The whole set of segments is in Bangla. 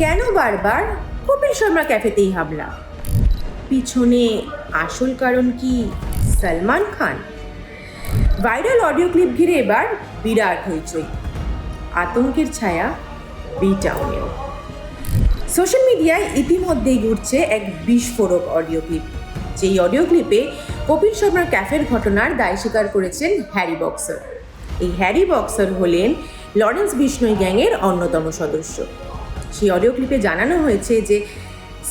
কেন বারবার কপিল শর্মা ক্যাফেতেই হামলা? পিছনে আসল কারণ কি Salman Khan? Viral audio clip ঘিরে এবার বিরাট হইচই, আতঙ্কের ছায়া বি টাউনেও। সোশ্যাল মিডিয়ায় ইতিমধ্যেই ঘুরছে এক বিস্ফোরক অডিও ক্লিপ, যেই অডিও ক্লিপে কপিল শর্মার ক্যাফের ঘটনার দায় স্বীকার করেছেন হ্যারি বক্সার। এই হ্যারি বক্সার হলেন লরেন্স বিষ্ণই গ্যাংয়ের অন্যতম সদস্য। সেই অডিও ক্লিপে জানানো হয়েছে যে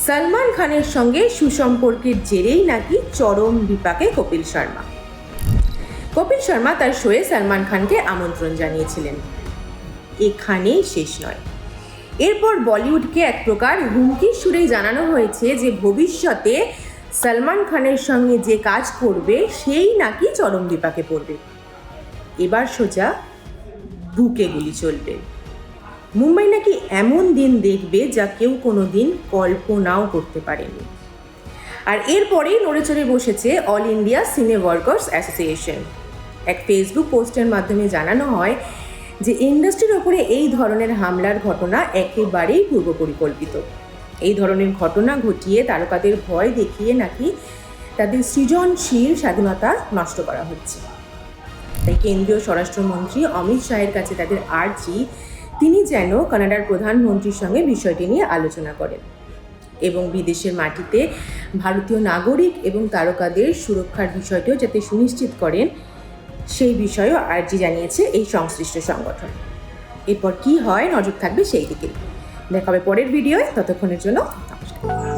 সলমান খানের সঙ্গে সুসম্পর্কের জেরেই নাকি চরম বিপাকে কপিল শর্মা। কপিল শর্মা তার শোয়ে সলমান খানকে আমন্ত্রণ জানিয়েছিলেন। এখানেই শেষ নয়, এরপর বলিউডকে এক প্রকার হুমকির সুরেই জানানো হয়েছে যে ভবিষ্যতে সলমান খানের সঙ্গে যে কাজ করবে সেই নাকি চরম বিপাকে পড়বে। এবার সোজা বুকে গুলি চলবে। মুম্বাই নাকি এমন দিন দেখবে যা কেউ কোনো দিন কল্পনাও করতে পারেনি। আর এরপরেই নড়ে চড়ে বসেছে অল ইন্ডিয়া সিনে ওয়ার্কার্স অ্যাসোসিয়েশন। এক ফেসবুক পোস্টের মাধ্যমে জানানো হয় যে ইন্ডাস্ট্রির ওপরে এই ধরনের হামলার ঘটনা একেবারেই পূর্ব পরিকল্পিত। এই ধরনের ঘটনা ঘটিয়ে তারকাদের ভয় দেখিয়ে নাকি তাদের সৃজনশীল স্বাধীনতা নষ্ট করা হচ্ছে। তাই কেন্দ্রীয় স্বরাষ্ট্রমন্ত্রী অমিত শাহের কাছে তাদের আর্জি, তিনি যেন কানাডার প্রধানমন্ত্রীর সঙ্গে বিষয়টি নিয়ে আলোচনা করেন এবং বিদেশের মাটিতে ভারতীয় নাগরিক এবং তারকাদের সুরক্ষার বিষয়টিও যাতে সুনিশ্চিত করেন, সেই বিষয়েও আর্জি জানিয়েছে এই সংশ্লিষ্ট সংগঠন। এরপর কি হয় নজর থাকবে সেই দিকে। দেখা হবে পরের ভিডিওয়, ততক্ষণের জন্য নমস্কার।